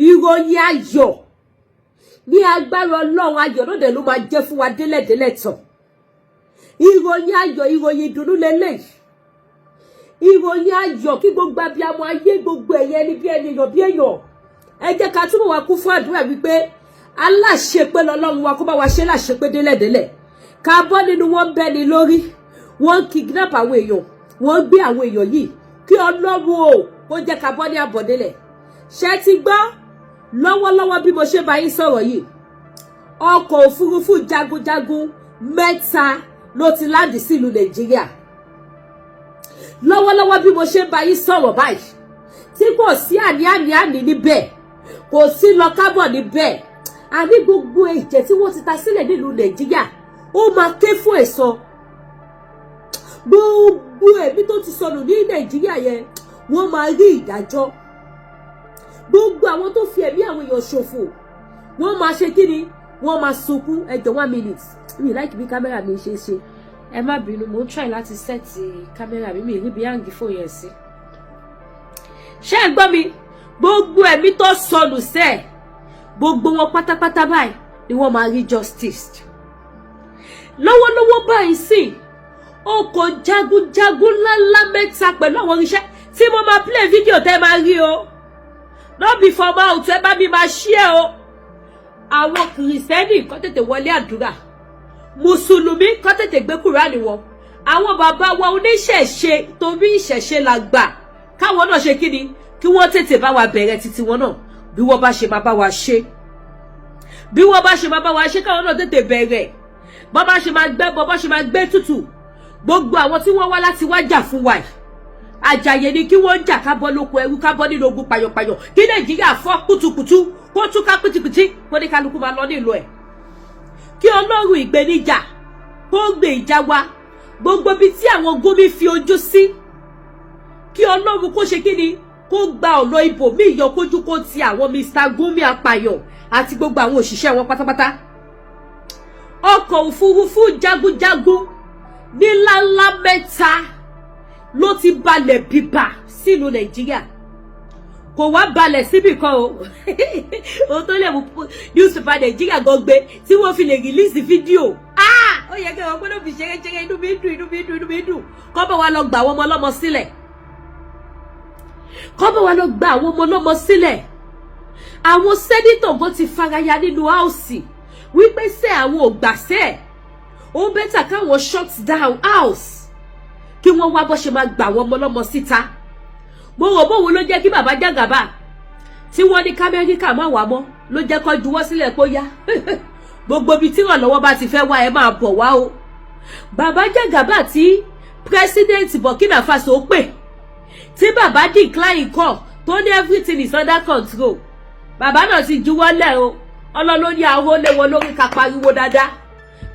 ìròyìn ayọ̀ ní agbára Ọlọ́run ayọ̀ náà dẹ̀ ló máa jẹ́ fún wa délẹ̀délẹ̀ tán ìròyìn ayọ̀ ìròyìn ìdùnnú lélẹ̀ ìròyìn ayọ̀ kí gbogbo abiyamọ ayé gbogbo ẹ̀yẹ ní bí ènìyàn bí èèyàn ẹ jẹ́ ká túbọ̀ wá kún fún àdúrà wípé aláṣepé lọ́lọ́run wa kó bá wa ṣe láṣepé délẹ̀délẹ̀ ká bọ́ nínú wọn bẹ́ni lórí wọ́n kidnap àwọn èèyàn wọ́n gbé àwọn èèyàn yìí kí Ọlọ́run o kó jẹ́ ká bọ́ ní àbọ̀délẹ̀ ṣé ti gbọ́ lọ́wọ́lọ́wọ́ bí mo ṣe bá yín sọ̀rọ̀ yìí ọkọ̀ òfurufú jagunjagun 3 ló ti láǹdì sílùú Nàìjíríà lọ́wọ́lọ́wọ́ bí mo ṣe bá yín sọ̀rọ̀ báyìí tí kò sí àní níbẹ̀ kò sí lọ kábọ̀ níbẹ̀ àní gbogbo ẹ̀jẹ̀ tí wọ́n ti ta sílẹ̀ nílùú Nàìjíríà ó máa ké fún ẹ̀san gbogbo ẹ̀mí tó ti sọnù ní Nàìjíríà yẹn wọ́n máa rí ìdájọ́ gbogbo àwọn tó fi ẹ̀mí àwọn èèyàn ṣòfò wọ́n máa ṣe kí ni wọ́n máa sunkún ẹjọ́ 1 minute mi like bí kámẹ́rà mi ṣe ẹ má bínú mo ń try láti sẹ́ẹ̀tì kámẹ́rà mi rí bí áǹgì fò yẹn sí. ṣé ẹ gbọ́ mi gbogbo ẹ̀mí tó sọnù sẹ́ẹ̀ gbogbo wọn pátápátá báyìí ni wọ́n máa rí justice. lọ́wọ́lọ́wọ́ báyìí sí ọkọ̀ jagunjagun ńláńlá 3 pẹ̀lú àwọn irinṣẹ́ tí mo máa play fídíò tẹ́ máa rí o no be for mouth ẹ bá mi máa share o àwọn kìrìsìtẹ́nì kó tètè wọlé àdúrà mùsùlùmí kó tètè gbé kùránì wọn àwọn bàbá wa oníṣẹ̀ṣe torí ìṣẹ̀ṣe la gbà káwọn náà ṣe kí ni kí wọ́n tètè bá wa bẹ̀rẹ̀ títí wọn náà bí wọ́n bá ṣe máa bá wa ṣe bí wọ́n bá ṣe máa bá wa ṣe káwọn náà tètè bẹ̀rẹ̀ bọ́ bá ṣe máa gbẹ́ bọ́ bá ṣe máa gbé tutù gbogbo àwọn tí wọ́n wá láti wá jà fún wa yìí àjàyè ni kí wọ́n jà ká bọ́ lóko ẹrú ká bọ́ nínú ogun payọ̀payọ̀ kí Nàìjíríà fọ́ kùtùkùtù kó túká pìtìpìtì kó ní kálukú máa lọ nílùú ẹ̀ kí Ọlọ́run ìgbéníjà kó gbé ìjà wa gbogbo bí tí àwọn Gumi fi ojú sí kí Ọlọ́run kó ṣe kí ni kó gba ọ̀nà ibò mí ìyọkójú kó ti àwọn Mr. Gumi apààyàn àti gbogbo àwọn òṣìṣẹ́ wọn pátápátá ọkọ̀ òfurufú jagunjagun níláńlá 3 ló ti balẹ̀ bíbà sínú Nàìjíríà kò wá balẹ̀ síbì kan o tó lè mú newspaper Nàìjíríà gan gbé tí wọ́n fi lè release fídíò ó yẹ kí wọ́n gbọ́dọ̀ fi ṣeré inú mi dùn kọ́ bá wa lọ gba àwọn ọmọ ọlọ́mọ sílẹ̀ kọ́ bá wa lọ gba àwọn ọmọ ọlọ́mọ sílẹ̀ àwọn sẹ́nítọ̀ bó ti faraya nínú house wípé ṣé àwọn ò gbàṣẹ́ ó bẹ́tà káwọn shut down house kí wọ́n wá bó ṣe máa gbà àwọn ọmọ ọlọ́mọ síta mo rò bóun ló jẹ́ kí bàbá Jàgàbá tí wọ́n ní k'Amẹ́ríkà má wá mọ́ ló jẹ́ kó juwọ́ sílẹ̀ pé ó yá gbogbo ibi tí ìrànlọ́wọ́ bá ti fẹ́ wá ẹ máa bọ̀ wá o bàbá Jàgàbá tí president Burkina Faso pè tí bàbá decline call tó ní everything is under control bàbá náà ti juwọ́ lẹ̀ o ọlọ́lọ́ ní àwọn olè wọn lórí ká pariwo dáadáa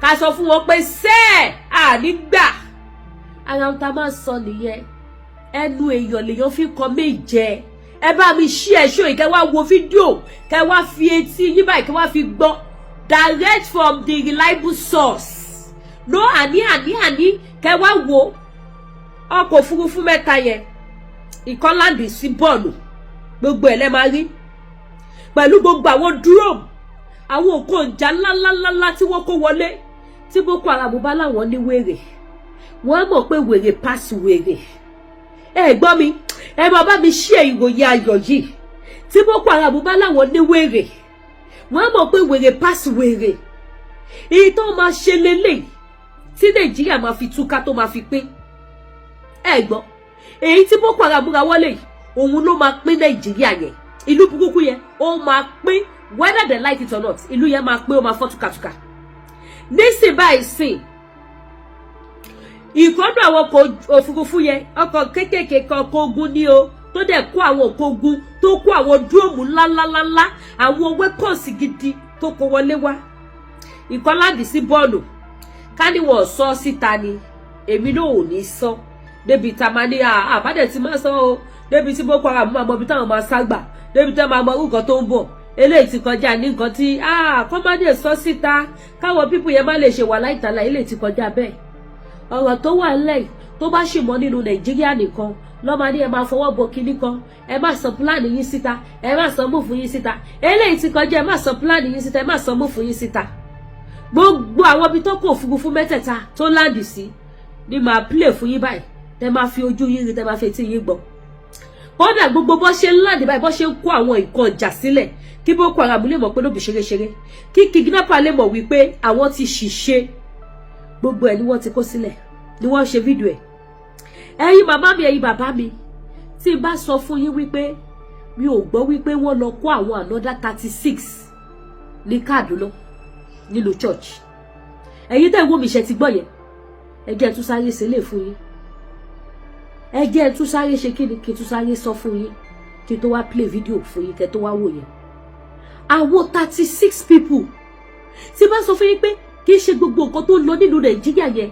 ká sọ fún wọn pé sẹ́ẹ̀ ànígbà ara ń ta máa sọ nìyẹn ẹnu èèyàn lèèyàn fi kọ méje ẹ bá mi ṣí ẹṣọ yìí kẹ́ wá wo fídíò kẹ́ wá fi etí yín báyìí kẹ́ wá fi gbọ́ direct from the reliable source no àní kẹ́ wá wo ọkọ̀ òfurufú 3 yẹn ìkọláǹdì sí bọ́ọ̀lù gbogbo ẹ̀ lẹ́ máa rí pẹ̀lú gbogbo àwọn drone àwọn nǹkan ìjà ńláńláńlá tí wọ́n kó wọlé tí Boko Haram bá láwọn ní wèrè wọ́n á mọ̀ pé wèrè pass wèrè ẹ gbọ́ mi ẹ máa bá mi ṣe ìròyìn ayọ̀ yìí tí Boko Haram bá láwọn ní wèrè wọ́n á mọ̀ pé wèrè pass wèrè èyí tó máa ṣe lélẹ̀ tí Nàìjíríà máa fi túká tó máa fi pé ẹ gbọ́ èyí tí Boko Haram ra wọlé òun ló máa pín Nàìjíríà yẹn ìlú burúkú yẹn ó máa pín whether they like it or not ìlú yẹn máa pín ó máa fọ́ túkàtúkà nísìn báyìí sìn ìkọ́nù àwọn ọkọ̀ òfurufú yẹn ọkọ̀ kékèké kan ọkọ̀ ogun ní o tó dẹ̀ kó àwọn ọkọ̀ ogun tó kó àwọn dúróòmù ńláńláńlá àwọn weapons gidi tó kó wọlé wá ìkọláǹdì sí bọ́ọ̀lù ká ní wọ́n sọ síta ni èmi náà ò ní sọ débi tá a máa ní àbádẹ̀ tí máa sọ o débi tí Boko Haram máa mọ ibi táwọn máa ságbà débi tí wọ́n máa mọ nǹkan tó ń bọ̀ eléyìí ti kọjá ní nǹkan tí kọ́mádé sọ síta káwọn pípù yẹn má lè ṣe wà láìtàlà eléyìí ti kọjá bẹ́ẹ̀ ọ̀rọ̀ tó wà lẹ́yìn tó bá ṣì mọ́ nínú Nàìjíríà nìkan ló máa ní ẹ máa fọwọ́ bọ kinní kan, ẹ má sọ plan yín síta, ẹ má sọ move yín síta. Eléyìí ti kọjá ẹ má sọ plan yín síta, ẹ má sọ move yín síta. Gbogbo àwọn ibi tó kó òfurufú mẹ́tẹ̀ẹ̀ta tó land sí ni máa play fún yín báyìí. Tẹ́ máa fi ojú yín rí, tẹ́ máa fi etí yín gbọ́. Kódà gbogbo bó ṣe land báyìí, bó ṣe ń kó àwọn nǹkan ìjà sílẹ̀ kí Boko Haram lè mọ̀ pé ló bí ṣeréṣeré, kí kidnapper lè mọ̀ wípé àwọn ti ṣìṣe. Gbogbo ẹ̀ ni wọ́n ti kó sílẹ̀, ni wọ́n ṣe fídíò ẹ̀. Ẹ̀yin màmá mi, ẹ̀yin bàbá mi, tí n bá sọ fún yín wípé mi ò gbọ́ wípé wọ́n lọ kó àwọn another 36 ní Kaduna nílùú church. Ẹ̀yin tẹ́ wo mi ṣe ti gbọ́ yẹn, ẹ jẹ́ tún sáré ṣe lè fún yín. Ẹ jẹ́ tún sáré ṣe kíni kí tún sáré sọ fún yín kí tó wá play video fún yín kẹ́ tó wá wò yẹn. Àwọn 36 people tí bá sọ fún yín pé kì í ṣe gbogbo nǹkan tó lọ nínú Nàìjíríà yẹn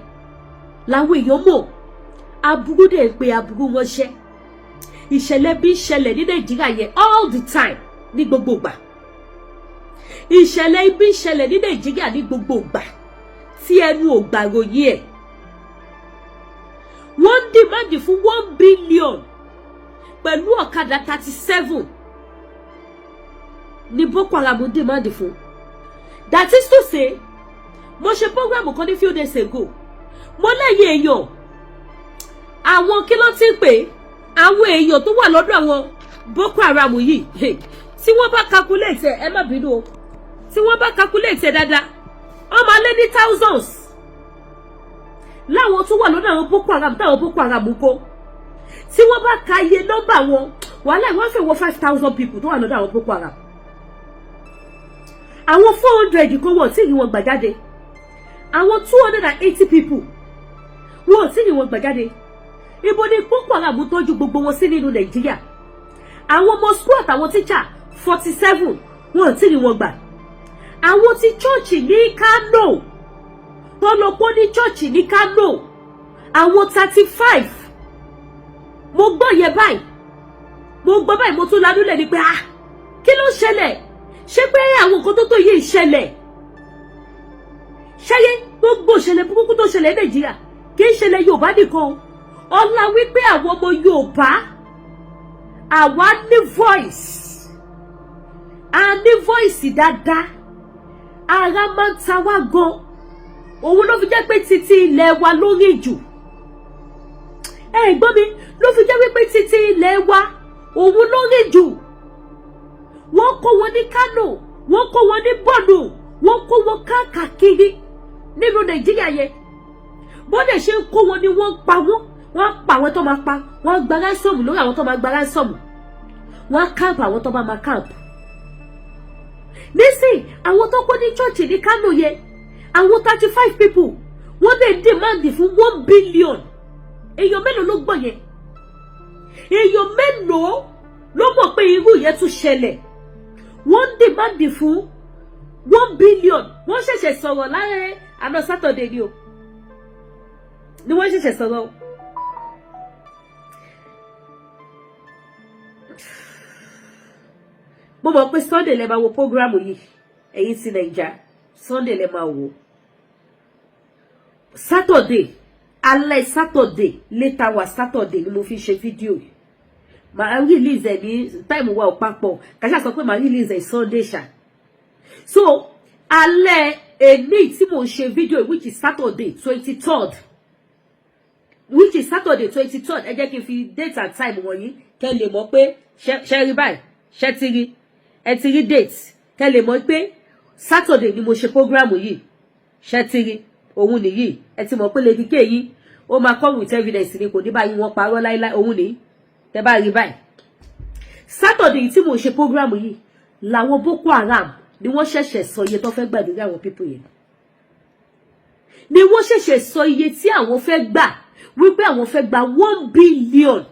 làwọn èèyàn mọ̀. Aburú dẹ̀ pé aburú wọn ṣẹ́. Ìṣẹ̀lẹ̀ bí ìṣẹ̀lẹ̀ ní Nàìjíríà yẹn all the time ní gbogbo ìgbà. Ìṣẹ̀lẹ̀ ibi ìṣẹ̀lẹ̀ ní Nàìjíríà ní gbogbo ìgbà tí ẹnu ò gbà ròyìn ẹ̀. Wọ́n demand fún 1 billion pẹ̀lú ọ̀kadà 37 ní Boko Haram demand fún. That is to say, mo ṣe program kan ní few days ago. Mo lẹ́yìn èèyàn àwọn kí ló ti ń pè àwọn èèyàn tó wà lọ́dọ̀ àwọn Boko Haram yìí tí wọ́n bá calculate ẹ má bínú o, tí wọ́n bá calculate dáadáa wọ́n máa lé ní thousands láwọn tó wà lọ́dọ̀ àwọn Boko Haram táwọn Boko Haram kó. Tí wọ́n bá ka iye nọ́mbà wọn wàhálà wọ́n fẹ́ wọ 5,000 people tó wà lọ́dọ̀ àwọn Boko Haram. Àwọn 400 kan wọ́n tí wọ́n gbà jáde, àwọn 280 people wọ́n tí wọ́n gbà jáde. Ibo ni Boko Haram tọ́jú gbogbo wọn sí nínú Nàìjíríà. Àwọn ọmọ school àtàwọn teacher 47 wọ́n tí wọ́n gbà. Àwọn tí church ní Kano tó lọ pọ́ ní church ní Kano àwọn 35. Mo gbọ́ yẹ báyìí, mo gbọ́ báyìí, mo tún lanú lẹ̀ ní pé kí ló ṣẹlẹ̀? Ṣé pé àwọn nǹkan tó yìí ṣẹlẹ̀? Ṣẹ́yẹ́ gbogbo ṣẹlẹ̀ burúkú tó ṣẹlẹ̀ Nàìjíríà kì í ṣẹlẹ̀ Yorùbá nìkan. Ọlá wípé àwọn ọmọ Yorùbá àwa ní voice, a ní voice dáadáa, ara máa ń ta wá gan. Òun ló fi jẹ́ pé títí ilẹ̀ wa ló rìn jù. Gbọ́ mi, ló fi jẹ́ wípé títí ilẹ̀ wa òun ló rìn jù. Wọ́n kó wọn ní Kano, wọ́n kó wọn ní Borno, wọ́n kó wọn káàkiri nínú Nàìjíríà yẹn. Bọ́dẹ̀ ṣe ń kó wọn ni wọ́n pa àwọn tó máa pa, wọ́n gba ransom lórí àwọn tó máa gba ransom, wọ́n camp àwọn tó máa camp. Nísìn àwọn tó kó ní church ní Kano yẹn, àwọn 35 people wọ́n dẹ̀ demand fún 1 billion. Èèyàn mélòó ló gbọ́ yẹn? Èèyàn mélòó ló mọ̀ pé irú yẹn tún ṣẹlẹ̀? Wọ́n demand fún 1 billion. Wọ́n ṣẹ̀ṣẹ̀ sọ̀rọ̀ láàrin àná Saturday ni o. Ni wọ́n ṣẹ̀ṣẹ̀ sọ̀rọ̀. Mo mọ̀ pé Sunday lẹ máa wo program yìí. Ẹ̀yin ti Naija. Sunday lẹ máa wo. Saturday, alẹ́ Saturday, later wa Saturday ni mo fi ṣe fídíò yìí. Màá release ẹ̀ ní time wa ò papọ̀. Kàṣà sọ pé màá release ẹ̀ Sunday ṣá. So, alẹ́ èní tí mo ṣe fídíò which is Saturday 23rd. Which is Saturday 23rd. Ẹ jẹ́ kí n fi date and time wọ̀nyí kẹ́ lè mọ̀ pé ṣe rí báyìí, ṣe ti rí. Ẹ ti rí date kẹ́ lè mọ̀ pé Saturday ni mo ṣe program yìí. Ṣe ti rí. Òun nìyí. Ẹ ti mọ̀ pé Lady K yìí ó máa come with evidence ni kò ní báyìí wọ́n parọ́ láíláí. Òun nìyí. Tẹ́ bá rí báyìí. Saturday tí mo ṣe program yìí làwọn Boko Haram ni wọ́n ṣẹ̀ṣẹ̀ sọ iye tó fẹ́ gbà lórí àwọn people yẹn. Ni wọ́n ṣẹ̀ṣẹ̀ sọ iye tí àwọn fẹ́ gbà wípé àwọn fẹ́ gba 1 billion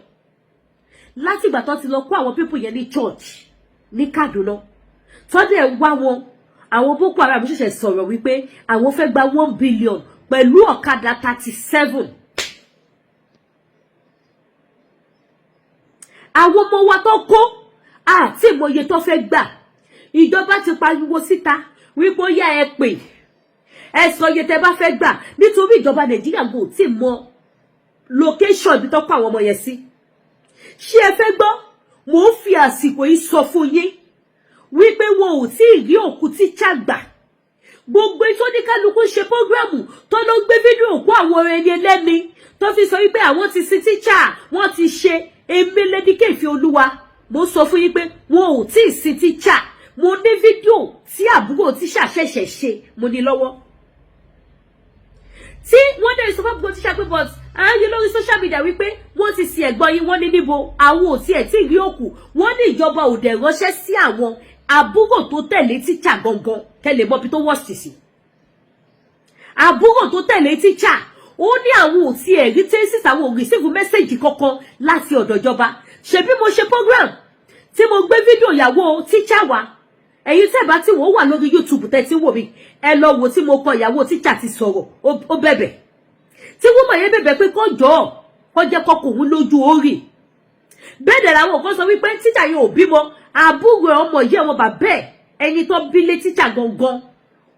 láti ìgbà tó ti lọ kó àwọn people yẹn ní church ní Kaduna. Tó dẹ̀ wá wọn àwọn Boko Haram ṣẹ̀ṣẹ̀ sọ̀rọ̀ wípé àwọn fẹ́ gba 1 billion pẹ̀lú ọ̀kadà 37. Àwọn ọmọ wa tó kó àti ìmọ̀ye tó fẹ́ gbà. Ìjọba ti pariwo síta wípé ó yá ẹ pè. Ẹ sọ iye tẹ́ bá fẹ́ gbà nítorí ìjọba Nàìjíríà kò tí mọ location bí tó kó àwọn ọmọ yẹn sí. ṣé ẹ fẹ́ gbọ́ mo ń fi àsìkò yìí sọ fún yín wípé wọn ò tí ì rí òkú tíṣà gbà gbogbo tó ní kálukú ṣe prógrámù tó ló gbé fídíò òkú àwọn ẹni ẹlẹ́ni tó fi sọ wípé àwọn ti sin tíṣà wọ́n ti ṣe èmi lédíkè ìfẹ́ olúwa mo sọ fún yín pé wọn ò tí ì sin tíṣà mo ní fídíò tí àbúrò tíṣà ṣẹ̀ṣẹ̀ ṣe mo ní lọ́wọ́ tí wọ́n dẹ̀ sọ fún àbúrò tíṣà pé but ààyè lórí social media wípé wọ́n ti sin ẹ̀gbọ́n yín wọ́n ní níbo àwọn ò tiẹ̀ tí ì rí òkú wọ́n ní ìjọba ò dẹ̀ ránṣẹ́ sí àwọn àbúrò tó tẹ̀lé tíṣà gangan kẹ́lẹ̀ mọ́bi tó wọ́ọ̀sì sí àbúrò tó tẹ̀lé tíṣà ó ní àwọn ò tiẹ̀ rí tẹ́sís àwọn ò receive message kankan láti ọ̀dọ̀ ìjọba ṣebí mo ṣe program tí mo gbé fídíò ìyàwó tíṣà wa ẹ̀yin tẹ́ bá tí wọ́n wà lórí YouTube tẹ́ tí wò mí ẹ lọ wò tí mo kọ ìyàwó tíṣà ti sọ̀rọ̀ ó bẹ̀bẹ̀ tí wọ́n mọ̀ yẹn bẹ̀bẹ̀ pé kó jọ̀ọ́ kó jẹ́ kọkùnrin lójú orí bẹ́ẹ̀ dẹ̀ làwọn kan sọ wípé tíṣà yẹn ò bímọ àbúrò ọmọ yìí ọmọ bàbá ẹ̀ ẹni tó bí lé tíṣà gangan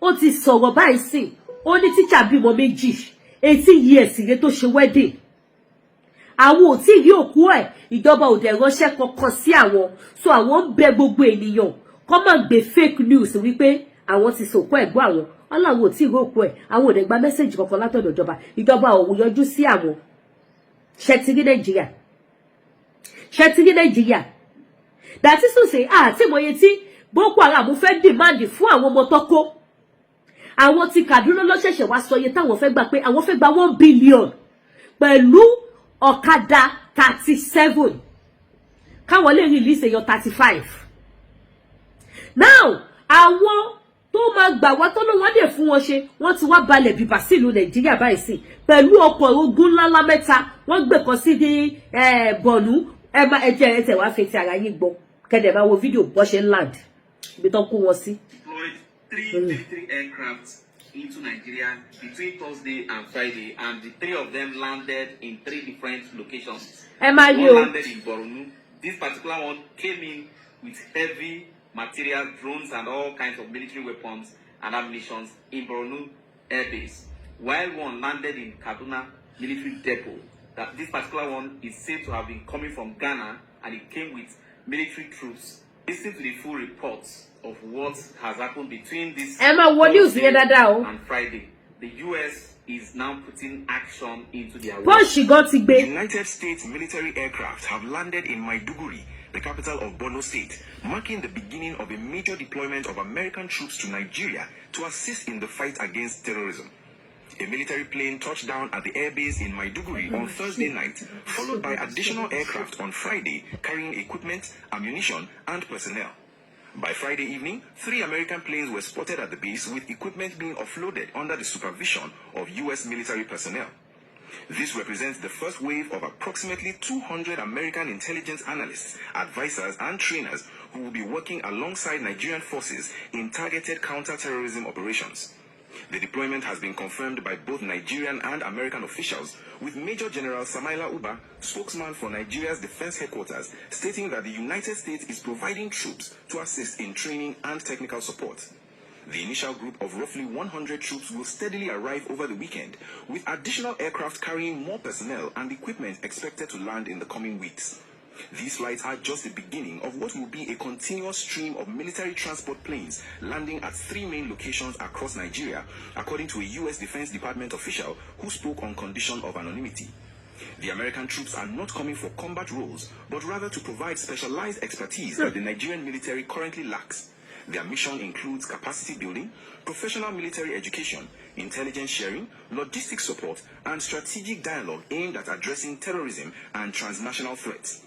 ó ti sọ̀rọ̀ báyìí sí ó ní tíṣà bímọ méjì 18 years rẹ tó ṣe wedding àwọn ò tí rí òkú ẹ̀ ìjọba ò dẹ̀ ránṣẹ́ kankan sí àwọn so àwọn ń bẹ gbogbo ènìyàn kó má gbé fake news wípé àwọn ti sòkú ẹ̀gbọ́n àwọn ọlọ́run ò tí rí òkú ẹ̀ àwọn ò dẹ̀ gba mẹ́sẹ̀jì kankan látọ̀dọ̀ ìjọba ò yọjú sí àwọn ṣẹtìrí nàìjíríà dàtí sùsè àti ìmọ̀ye tí Boko Haram fẹ́ dìmáàdì fún àwọn ọmọ tọ́kó àwọn ti Kaduna ló ṣẹ̀ṣẹ̀ wá sọ iye táwọn fẹ́ gbà pé àwọn fẹ́ gba 1 billion pẹ̀lú ọ̀kadà 37 káwọn lè release èèyàn 35 now àwọn tó máa gbà wá tó ló wọ́n dẹ̀ fún wọn ṣe wọ́n ti wá balẹ̀ bìbà sílùú Nàìjíríà báyìí sí pẹ̀lú ọkọ̀ ogun ńláńlá mẹ́ta wọ́n gbé kan sí ní Bọ̀nú ẹ̀jẹ̀ wá fi ti ara yín gbọ́ kẹ́dẹ̀ bá wo fídíò bọ́ ṣe ń land ibi tó kó wọn sí. Deployed 3 aircraft into Nigeria between Thursday and Friday, and the 3 of them landed in 3 different locations. One landed in Borno. This particular one came in with heavy material, drones, and all kinds of military weapons and ammunition in Borno Air Base, while one landed in Kaduna Military Depot. That this particular one is said to have been coming from Ghana, and it came with military troops. Listen to the full reports of what has happened between this Thursday and Friday. The US is now putting action into their work. The United States military aircraft have landed in Maiduguri, the capital of Borno State, marking the beginning of a major deployment of American troops to Nigeria to assist in the fight against terrorism. A military plane touched down at the airbase in Maiduguri on Thursday night, followed by additional aircraft on Friday carrying equipment, ammunition, and personnel. By Friday evening, 3 American planes were spotted at the base with equipment being offloaded under the supervision of U.S. military personnel. This represents the first wave of approximately 200 American intelligence analysts, advisors, and trainers who will be working alongside Nigerian forces in targeted counter-terrorism operations. The deployment has been confirmed by both Nigerian and American officials, with Major General Samaila Uba, spokesman for Nigeria's defense headquarters, stating that the United States is providing troops to assist in training and technical support. The initial group of roughly 100 troops will steadily arrive over the weekend, with additional aircraft carrying more personnel and equipment expected to land in the coming weeks. These flights are just the beginning of what will be a continuous stream of military transport planes landing at 3 main locations across Nigeria, according to a U.S. Defense Department official who spoke on condition of anonymity. The American troops are not coming for combat roles, but rather to provide specialized expertise that the Nigerian military currently lacks. Their mission includes capacity building, professional military education, intelligence sharing, logistics support, and strategic dialogue aimed at addressing terrorism and transnational threats.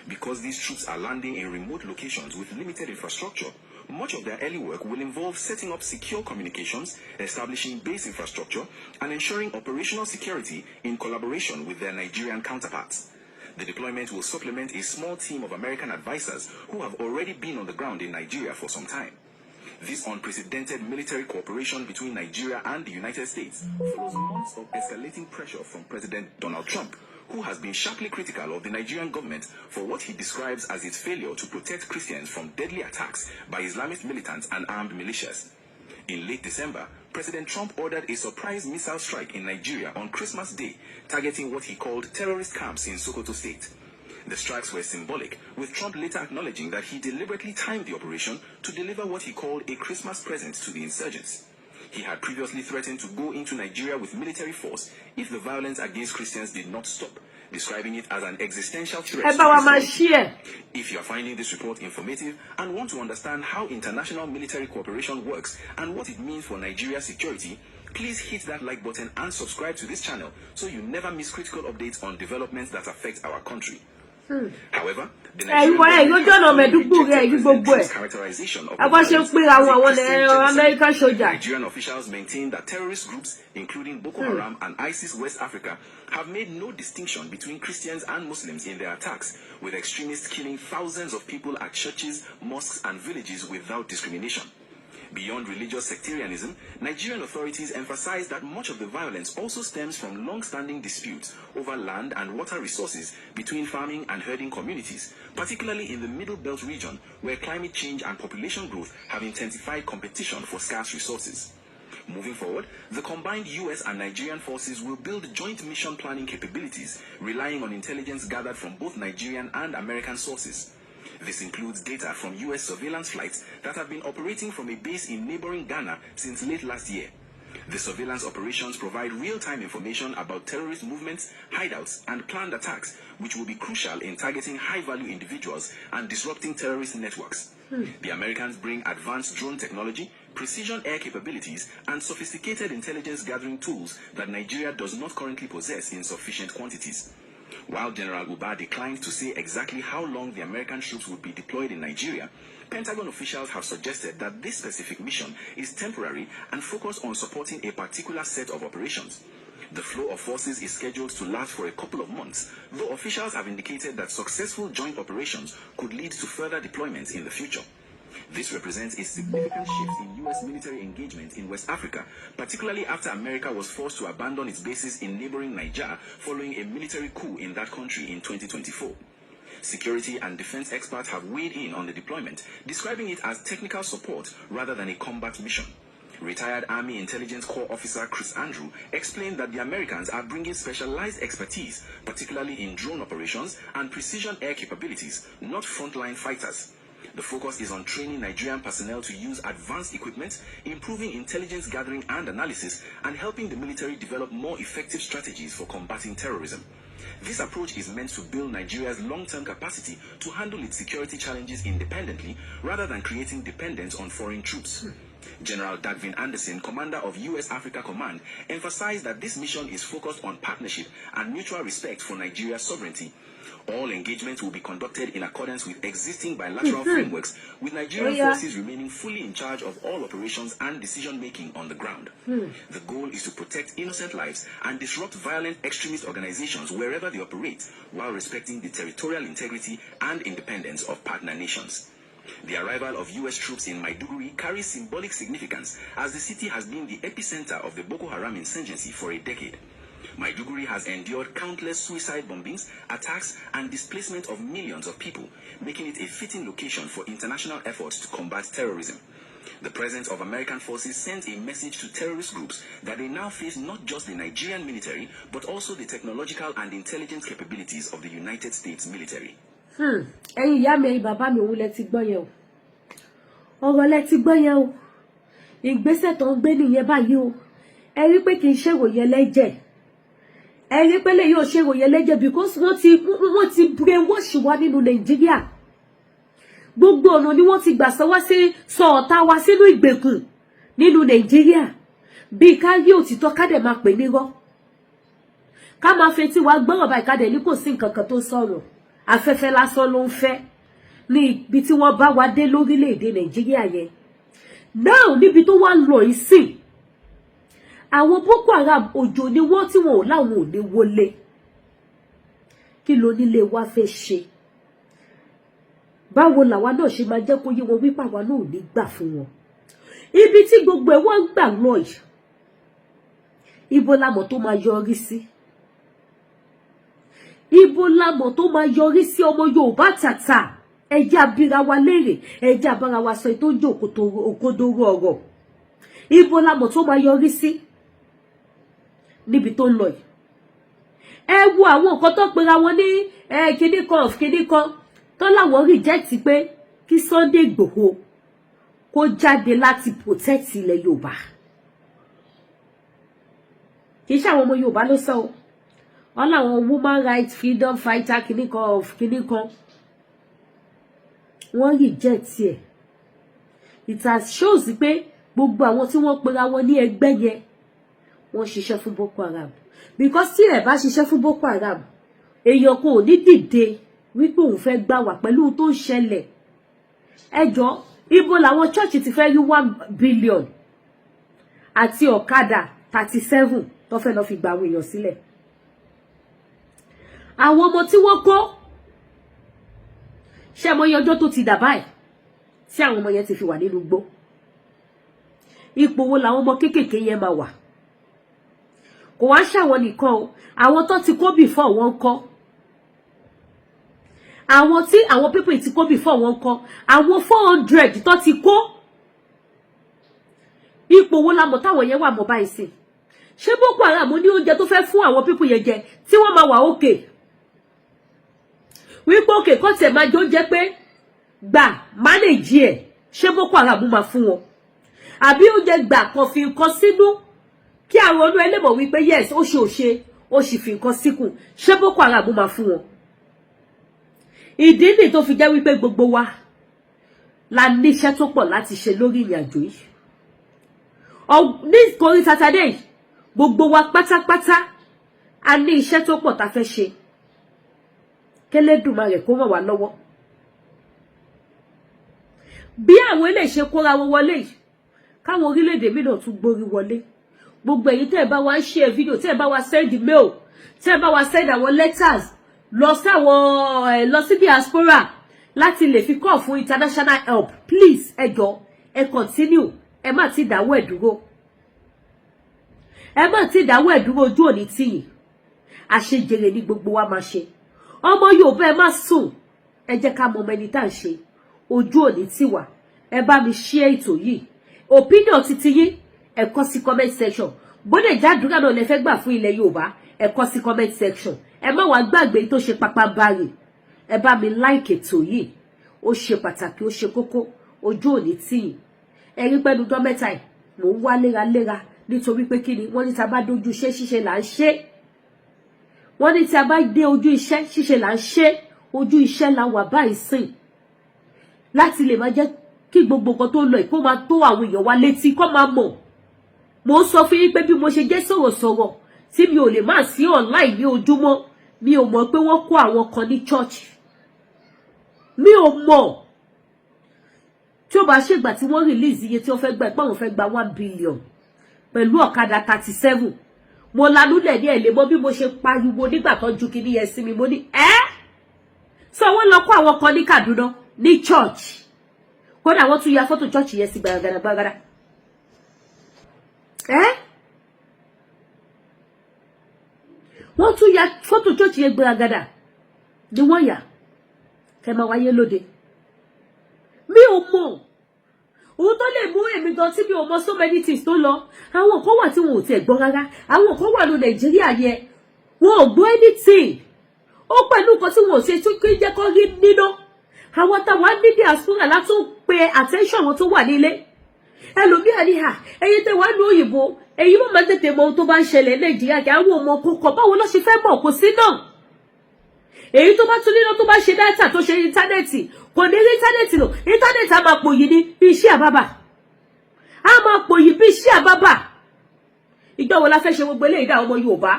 Because these troops are landing in remote locations with limited infrastructure, much of their early work will involve setting up secure communications, establishing base infrastructure, and ensuring operational security in collaboration with their Nigerian counterparts. The deployment will supplement a small team of American advisors who have already been on the ground in Nigeria for some time. This unprecedented military cooperation between Nigeria and the United States follows months of escalating pressure from President Donald Trump, who has been sharply critical of the Nigerian government for what he describes as its failure to protect Christians from deadly attacks by Islamist militants and armed militias. In late December, President Trump ordered a surprise missile strike in Nigeria on Christmas Day, targeting what he called terrorist camps in Sokoto State. The strikes were symbolic, with Trump later acknowledging that he deliberately timed the operation to deliver what he called a Christmas present to the insurgents. He had previously threatened to go into Nigeria with military force if the violence against Christians did not stop, describing it as an existential threat. If you are finding this report informative and want to understand how international military cooperation works and what it means for Nigeria's security, please hit that like button and subscribe to this channel so you never miss critical updates on developments that affect our country. However, the Nigerian characterization of Nigerian officials maintain that terrorist groups, including Boko Haram and ISIS West Africa, have made no distinction between Christians and Muslims in their attacks, with extremists killing thousands of people at churches, mosques, and villages without discrimination. Beyond religious sectarianism, Nigerian authorities emphasize that much of the violence also stems from long-standing disputes over land and water resources between farming and herding communities, particularly in the Middle Belt region, where climate change and population growth have intensified competition for scarce resources. Moving forward, the combined U.S. and Nigerian forces will build joint mission planning capabilities, relying on intelligence gathered from both Nigerian and American sources. This includes data from U.S. surveillance flights that have been operating from a base in neighboring Ghana since late last year. The surveillance operations provide real-time information about terrorist movements, hideouts, and planned attacks, which will be crucial in targeting high-value individuals and disrupting terrorist networks. The Americans bring advanced drone technology, precision air capabilities, and sophisticated intelligence gathering tools that Nigeria does not currently possess in sufficient quantities. While General Uba declined to say exactly how long the American troops would be deployed in Nigeria, Pentagon officials have suggested that this specific mission is temporary and focused on supporting a particular set of operations. The flow of forces is scheduled to last for a couple of months, though officials have indicated that successful joint operations could lead to further deployments in the future. This represents a significant shift in U.S. military engagement in West Africa, particularly after America was forced to abandon its bases in neighboring Niger following a military coup in that country in 2024. Security and defense experts have weighed in on the deployment, describing it as technical support rather than a combat mission. Retired Army Intelligence Corps officer Chris Andrew explained that the Americans are bringing specialized expertise, particularly in drone operations and precision air capabilities, not frontline fighters. The focus is on training Nigerian personnel to use advanced equipment, improving intelligence gathering and analysis, and helping the military develop more effective strategies for combating terrorism. This approach is meant to build Nigeria's long-term capacity to handle its security challenges independently, rather than creating dependence on foreign troops. General Dagvin Anderson, commander of U.S. Africa Command, emphasized that this mission is focused on partnership and mutual respect for Nigeria's sovereignty. All engagements will be conducted in accordance with existing bilateral frameworks, with Nigerian forces remaining fully in charge of all operations and decision-making on the ground. The goal is to protect innocent lives and disrupt violent extremist organizations wherever they operate, while respecting the territorial integrity and independence of partner nations. The arrival of U.S. troops in Maiduguri carries symbolic significance, as the city has been the epicenter of the Boko Haram insurgency for a decade. Maiduguri has endured countless suicide bombings, attacks, and displacement of millions of people, making it a fitting location for international efforts to combat terrorism. The presence of American forces sends a message to terrorist groups that they now face not just the Nigerian military, but also the technological and intelligence capabilities of the United States military. Ẹ̀yin ìyá mi, ẹ̀yin bàbá mi, òun lẹ ti gbọ́ yẹn o. Ọ̀rọ̀ lẹ ti gbọ́ yẹn o. Ìgbésẹ̀ tó ń gbé nìyẹn báyìí o. Ẹ rí pé kì í ṣe ìròyìn ẹlẹ́jẹ̀. Ẹ rí pé lè yóò ṣe ìròyìn ẹlẹ́jẹ̀ because wọ́n ti brainwash wa nínú Nàìjíríà. Gbogbo ọ̀nà ni wọ́n ti gbà sọ ọ̀tá wa sínú ìgbèkùn nínú Nàìjíríà. Bí ká rí òtítọ́ ká dẹ̀ máa pè nírọ́. Ká máa fetí wa gbọ́rọ̀ báyìí ká dẹ̀ ní kò sí nǹkan kan tó sọ̀rọ̀. Afẹ́fẹ́ lásán ló ń fẹ́ ní ibi tí wọ́n bá wa dé lórílẹ̀-èdè Nàìjíríà yẹn. Now níbi tó wá lọ ìsìn, àwọn Boko Haram òjò ni wọ́n tí wọn ò láwọn ò ní wọlé. Kí ló nílé wa fẹ́ ṣe? Báwo làwa náà ṣe máa jẹ́ kó yé wọn wípé àwa náà ò ní gbà fún wọn? Ibi tí gbogbo ẹ̀ wọ́n gbà lọ yìí, ibo la mọ̀ tó máa yọrí sí? Ibo la mọ̀ tó máa yọrí sí ọmọ Yorùbá tàtà? Ẹ jẹ́ abira wa léèrè, ẹ jẹ́ abara wa sọ ètò ìjọ òkodoro ọ̀rọ̀. Ibo la mọ̀ tó máa yọrí sí? Níbi tó ń lọ yìí. ẹ wo àwọn nǹkan tó pera wọn ní kíní kan tó láwọn reject pé kí Sunday Igboho kó jáde láti protect ilẹ̀ Yorùbá. Kì í ṣe àwọn ọmọ Yorùbá ló sọ o. Wọ́n láwọn woman rights freedom fighter kíní kan wọ́n reject ẹ̀. It has shows pé gbogbo àwọn tí wọ́n pera wọn ní ẹgbẹ́ yẹn wọ́n ṣiṣẹ́ fún Boko Haram. Because tí ẹ bá ṣiṣẹ́ fún Boko Haram, èèyàn kò ní dìde wípé òun fẹ́ gbà wá pẹ̀lú tó ń ṣẹlẹ̀. Ẹjọ́ ibo làwọn church ti fẹ́ rí 1 billion àti ọ̀kadà 37 tó fẹ́ lọ fi gba àwọn èèyàn sílẹ̀. Àwọn ọmọ tí wọ́n kó ṣé mọ iye ọjọ́ tó ti dà báyìí tí àwọn ọmọ yẹn ti fi wà nínú igbó. Ipò wo làwọn ọmọ kéékèèké yẹn máa wà? Kò wá ṣàwọn nìkan o, àwọn tó ti kó before wọn kọ́. Àwọn tí àwọn people ti kó before wọn kọ́, àwọn 400 tó ti kó. Ipò wo la mọ̀ táwọn yẹn wà mọ́ báyìí sí? Ṣé Boko Haram ní oúnjẹ tó fẹ́ fún àwọn people yẹn jẹ tí wọ́n máa wà okay? Wípé okay kó tẹ̀ máa jẹ oúnjẹ pé gbà manage ẹ̀, ṣé Boko Haram máa fún wọn? Àbí oúnjẹ gbà kan fi nǹkan sínú kí àwọn olú ẹlẹ́mọ̀ wípé yes ó ṣe ó sì fi nǹkan síkùn, ṣé Boko Haram máa fún wọn? Ìdí nìyí tó fi jẹ́ wípé gbogbo wa la níṣẹ́ tó pọ̀ láti ṣe lórí ìrìnàjò yìí. Ní ìkórí Saturday gbogbo wa pátápátá a ní iṣẹ́ tó pọ̀ tá fẹ́ ṣe. K'Ẹlẹ́dùmarè kó ràn wá lọ́wọ́. Bí àwọn ilé ṣe kóra wọn wọlé yìí, káwọn orílẹ̀-èdè mìíràn tún gbórí wọlé. Gbogbo èyí tẹ́ bá wá share video, tẹ́ bá wá send mail, tẹ́ bá wá send àwọn letters lọ sí diaspora láti lè fi call fún international help. Please ẹ jọ̀ọ́ ẹ continue, ẹ má ti dáwọ́ ẹ̀ dúró. Ẹ má ti dáwọ́ ẹ̀ dúró, ojú òní tì yín. Àṣejèrè ni gbogbo wa máa ṣe. Ọmọ Yorùbá ẹ má sùn, ẹ jẹ́ ká mọ ẹni tá ń ṣe. Ojú òní tì wá. Ẹ bá mi share ètò yìí. Opinion titi yín ẹ kọ sí comment section. Bóde jádùúrà náà lẹ fẹ́ gbà fún ilẹ̀ Yorùbá, ẹ kọ sí comment section. Ẹ má wá gbàgbé tó ṣe pàpàǹbarì. Ẹ bá mi like ètò yìí. Ó ṣe pàtàkì, ó ṣe kókó. Ojú òní tì yín. Ẹ rí pẹ̀lú ọjọ́ mẹ́ta yìí, mò ń wá léraléra nítorí pé kíni wọ́n ní tá bá dojú iṣẹ́ ṣíṣe là ń ṣe. Wọ́n ní tí a bá dé ojú iṣẹ́ ṣíṣe là ń ṣe. Ojú iṣẹ́ la wà báyìí sìn. Láti lè máa jẹ́ kí gbogbo nǹkan tó lọ kó máa tó àwọn èèyàn wa létí kó máa mọ̀. Mo sọ fún yín pé bí mo ṣe jẹ́ sọ̀rọ̀sọ̀rọ̀ tí mi ò lè máa sí online ní ojúmọ́, mi ò mọ̀ pé wọ́n kó àwọn kan ní church. Mi ò mọ̀. Tí ó bá ṣègbà tí wọ́n release iye tí wọ́n fẹ́ gbà pé àwọn fẹ́ gba 1 billion pẹ̀lú ọ̀kadà 37. Mo lanúlẹ̀ ní ẹ̀lẹ́ mọ́ bí mo ṣe pariwo nígbà tó ju kíní yẹn sí mi. Mo ní so wọ́n lọ kó àwọn kan ní Kaduna ní church. Kódà wọ́n tún ya fọ́tò church yẹn sí gbàgàdàgbàgàdà. Wọ́n tún ya fọ́tò church yẹn gbàgàdà. Ni wọ́n yà. Kẹ́ máa wáyé lóde. Mi ò mọ̀. Òun tó lè mú èmi gan tí mi ò mọ̀ so many things tó lọ. Àwọn kan wà tí wọn ò tiẹ̀ gbọ́ rárá. Àwọn kan wà ní Nàìjíríà yẹn. Wọn ò gbọ́ anything. Ó pẹ̀lú nǹkan tí wọn ò ṣe tún kí jẹ́ kó rí nínú. Àwọn táwa ní diaspora látún pe attention wọn tó wà nílé. Ẹlòmíà ní ẹ̀yin tẹ́ wá ní òyìnbó, èyí mo máa tètè mọ ohun tó bá ń ṣẹlẹ̀ Nàìjíríà kí àwọn ọmọ kókó báwo ló ṣe fẹ́ mọ̀ kò sí náà. Èyí tó bá tún níná tó bá ṣe data tó ṣe íńtánẹ́ẹ̀tì, kò ní rí íńtánẹ́ẹ̀tì lò. Íńtánẹ́ẹ̀tì á máa pòyì ní bí iṣẹ́ àbábà. Á máa pòyì bí iṣẹ́ àbábà. Ìjọ wo la fẹ́ ṣe gbogbo eléyìí dá ọmọ Yorùbá?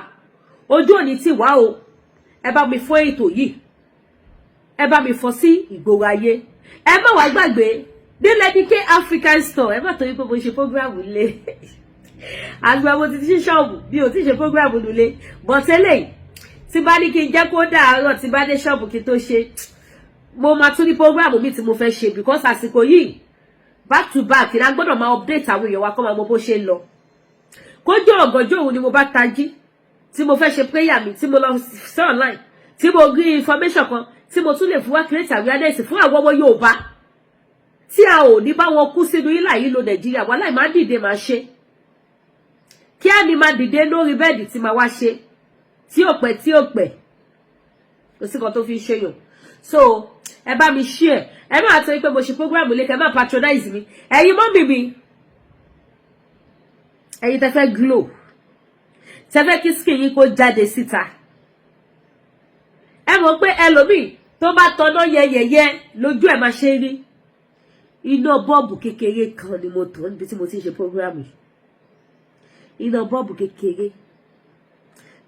Ojú òní ti wá o. Ẹ bá mi fọ́ ètò yìí. Ẹ bá mi fọ́ sí ìgboro ayé. Ẹ má wá gbàgbé ní Ledike African Store. Ẹ má torí pé mo ṣe program lé. Àgbà mo ti ṣe ṣọ́ọ̀bù bí o ti ṣe program lé. Bọ̀tẹ́lẹ̀ tí bá ní kí n jẹ́ kó dàárọ̀ tí bá dé ṣọ́ọ̀bù kí tó ṣe. Mo máa tún ní program mi tí mo fẹ́ ṣe because àsìkò yìí back to back la gbọ́dọ̀ máa update àwọn èèyàn wa kó máa mọ bó ṣe ń lọ. Kójó ọ̀gànjọ́ òun ni mo bá tají tí mo fẹ́ ṣe prayer mi tí mo lọ sí online tí mo rí information kan tí mo tún lè fún wa create awareness fún àwọn ọmọ Yorùbá tí a ò ní bá wọn kú sínú ilà yìí lo Nàìjíríà wà láì máa dìde máa ṣe kí á ní máa dìde lórí bẹ́ẹ̀dì tí máa wá ṣe tí ò pẹ́ kò sí kan tó fi ṣe yàn. So ẹ bá mi share, ẹ má sọ pé mo ṣe program lé kẹ́ má patronize mi. Ẹ̀yin mọ́mì mi, ẹ̀yin tẹ́ fẹ́ glow, tẹ́ fẹ́ kí skin yín kó jáde síta. Ẹ mọ̀ pé ẹlòmíì tó bá tọ́nà yẹyẹyẹ lójú ẹ̀ máa ṣe rí. Iná bọ́ọ̀bù kékeré kan ni mo tàn níbi tí mo ti ń ṣe program yìí. Iná bọ́ọ̀bù kékeré.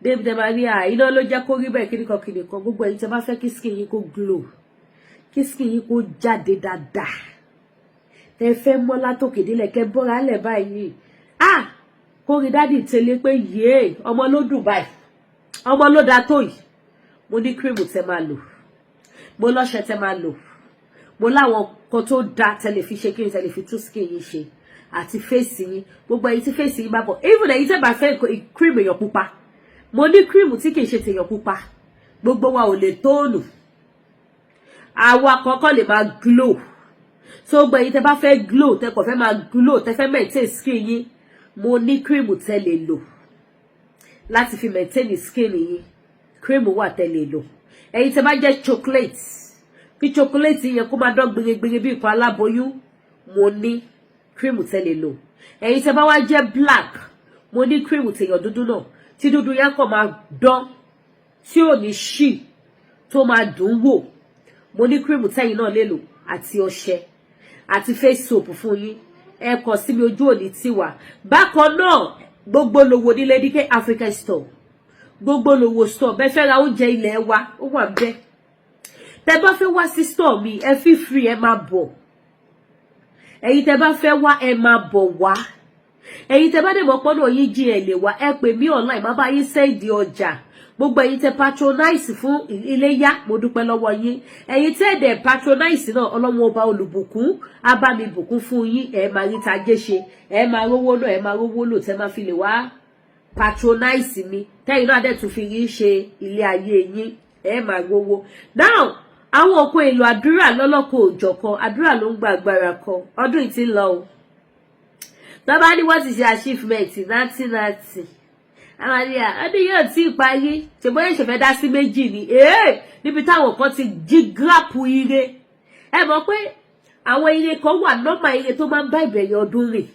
David Maria, iná ló jẹ́ kó rí bẹ́ẹ̀ kíníkan gbogbo ẹ̀yin tẹ́ bá fẹ́ kí skin yín kó glow, kí skin yín kó jáde dáadáa. Tẹ́ fẹ́ mọ́ látòkè délẹ̀ kẹ́ bọ́ra lẹ̀ báyìí. Kó rí dádì tẹ́lẹ̀ pé yé ọmọ ló dùn báyìí. Ọmọ ló dá tó yìí. Mo ní cream tẹ́ máa lò. Mo lọ́ṣẹ tẹ́ máa lò. Mo láwọn kan tó dá tẹ́lẹ̀ fi ṣe kíni tẹ́lẹ̀ fi tú skin yín ṣe àti face yín. Gbogbo ẹ̀yin tí face yín bá bọ̀. Even ẹ̀yin tẹ́ bá fẹ́ cream èèyàn pupa. Mo ní cream tí kìí ṣe tèèyàn pupa. Gbogbo wa ò lè tóònù. Àwa kọ́kọ́ lè máa glow. So gbogbo ẹ̀yin tẹ́ bá fẹ́ glow, tẹ́ kò fẹ́ máa glow, tẹ́ fẹ́ maintain skin yín, mo ní cream tẹ́ lè lò láti fi maintain skin yín. Cream wà tẹ́ lè lò. Ẹ̀yin tẹ́ bá jẹ́ chocolate, kí chocolate yẹn kó máa dán gbìngbìngbìn bí nǹkan aláboyún, mo ní cream tẹ́ lè lò. Ẹ̀yin tẹ́ bá wá jẹ́ black, mo ní cream tèèyàn dúdú náà. Tí dúdú yẹn kò máa dán, tí ò ní ṣì, tó máa dùn wò. Mo ní cream tẹ́yin náà lè lò àti ọṣẹ àti face soap fún yín. Ẹ kàn sí mi ojú òní tiwa. Bákan náà, gbogbo lówó ní Lady K African Store. Gbogbo lówó store bẹ́ẹ̀ fẹ́ ra oúnjẹ ilẹ̀ wa, ó wà ńbẹ̀. Tẹ́ bá fẹ́ wá sí store mi, ẹ feel free, ẹ máa bọ̀. Ẹ̀yin tẹ́ bá fẹ́ wá, ẹ máa bọ̀ wá. Ẹ̀yin tẹ́ bá dé mọ̀ pọ́nà yín jí ẹ lè wá, ẹ pè mí online, má bá yín send ọjà. Gbogbo ẹ̀yin tẹ́ patronize fún Iléyá, mo dúpẹ́ lọ́wọ́ yín. Ẹ̀yin tẹ́ dẹ̀ patronize náà, Ọlọ́run ọba olùbùkún á bá mi bùkún fún yín. Ẹ máa rí tajé ṣe, ẹ máa rówó lò, ẹ máa rówó lò tẹ́ máa fi lè wá patronize mi. Tẹ́yin náà dẹ̀ tún fi rí ṣe ilé ayé yín, ẹ máa rówó. Now, àwọn òkú èlò àdúrà lọ́lọ́kọ̀ òjọ̀kan, àdúrà ló ń gba agbára kan. Ọdún yìí ti ń lọ o. Bàbá ní what is your achievement? Nothing. Amaria, ọdún yóò tí parí. Ṣùgbọ́n ṣe fẹ́ dá sí méjì ni. Níbi táwọn kan ti jí gírápù ire. Ẹ mọ̀ pé àwọn ire kan wà nọ́mà ire tó máa ń bá ìbẹ̀rẹ̀ ọdún rìn.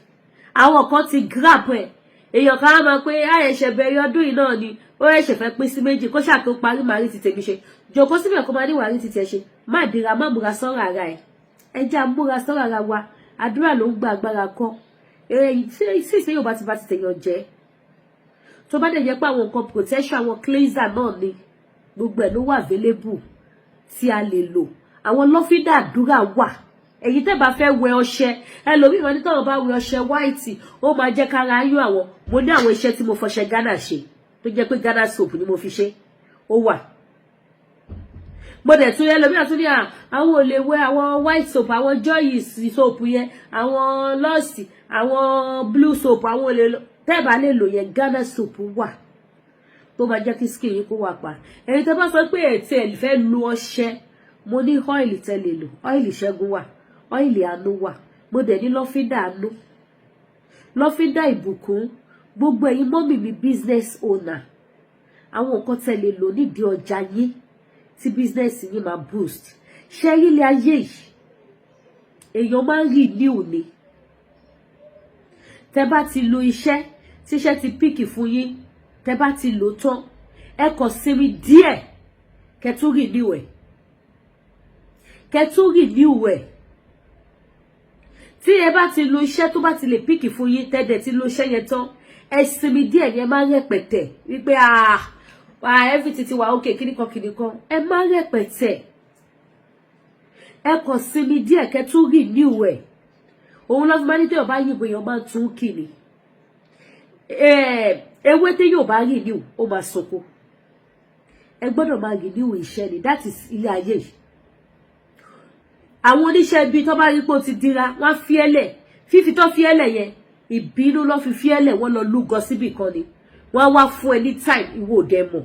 Àwọn kan ti gírápù ẹ̀. Èèyàn kan á mọ̀ pé àyẹ̀ṣẹ̀ bẹ̀rẹ̀ ọdún yìí náà ni. Ó ṣe fẹ́ pín sí méjì kó ṣáà tó parí màrí ti tèmi ṣe. Jòkó síbẹ̀ kó máa ní wàrí ti tẹ̀ ṣe. Má dira, má múra sọ́rọ̀ ara ẹ̀. Ẹ jẹ́ àmúra sọ́rọ̀ ara wa. Àdúrà ló ń gba agbára kan. Sí yóò bá ti tèèyàn jẹ́. Tó bá dẹ̀ jẹ́ pé àwọn nǹkan protection, àwọn cleanser náà ni gbogbo ẹ̀ ló wà available tí a lè lò. Àwọn lọ́fíńdà àdúrà wà. Ẹ̀yin tẹ́ bá fẹ́ wẹ ọṣẹ, ẹlòmíì máa ní táwọn bá wẹ ọṣẹ white, ó máa jẹ́ kára yún àwọn. Mo ní àwọn iṣẹ́ tí mo fọṣẹ Ghana ṣe tó jẹ́ pé Ghana soap ni mo fi ṣe. Ó wà. Mo dẹ̀ tún ẹlòmíì àtún ní àwọn ò lè wẹ àwọn white soap, àwọn joy soap yẹn, àwọn lost, àwọn blue soap, àwọn ò lè lò. Tẹ́ bá lè lò yẹn, Ghana soap wà tó máa jẹ́ kí skin yín kó wà pa. Ẹ̀yin tẹ́ bá sọ pé ẹ̀tí ẹ̀ fẹ́ lo ọṣẹ, mo ní oil tẹ́ lè lò. Oil Ṣẹ́gun wà, oil àánú wà. Mo dẹ̀ ní lọ́fíńdà àánú, lọ́fíńdà ìbùkún. Gbogbo ẹ̀yin mọ́mì mi business owner, àwọn nǹkan tẹ́ lè lò nídìí ọjà yín tí business yín máa boost. Ṣé ilé ayé yìí èèyàn máa ń rí new ni. Tẹ́ bá ti lo iṣẹ́, tí iṣẹ́ ti píkì fún yín, tẹ́ bá ti lò tán, ẹ kàn sinmi díẹ̀, kẹ́ tún renew ẹ̀. Kẹ́ tún renew ẹ̀. Tí ẹ bá ti lo iṣẹ́ tó bá ti lè píkì fún yín, tẹ́ dẹ̀ ti lo iṣẹ́ yẹn tán, ẹ sinmi díẹ̀ yẹn máa rẹpẹtẹ wípé everything ti wà okay kíníkan. Ẹ máa rẹpẹtẹ. Ẹ kàn sinmi díẹ̀, kẹ́ tún renew ẹ̀. Òun ló fi máa ní tí ọba yìnbọn èèyàn máa tún kì ní. Ewé tí yóò bá renew, ó máa sọ̀kò. Ẹ gbọ́dọ̀ máa renew iṣẹ́ ni, that is ilé ayé yìí. Àwọn oníṣẹ́ ibi tó bá rí pé ó ti dira, wọ́n fi ẹlẹ̀. Fífi tó fi ẹlẹ̀ yẹn, ìbínú ló fi ẹlẹ̀, wọ́n lọ lúgọ síbì kan ni. Wọ́n wá fún ẹ ní time, ìwọ ò dẹ̀ mọ̀.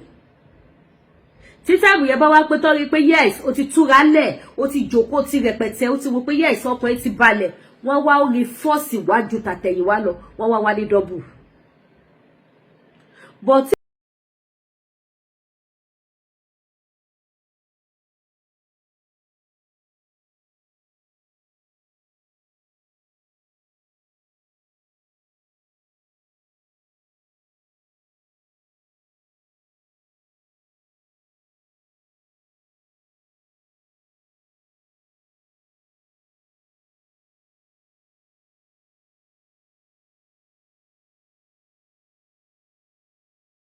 Tí time yẹn bá wá pé tó rí pé yes, ó ti túra lẹ̀, ó ti jókòó, ti rẹpẹtẹ, ó ti wò pé yes, ọkàn ẹ ti balẹ̀. Wọ́n wá orí fọ́ọ̀sì wájú tàtẹ̀yìnwá lọ, wọ́n wá ní double. But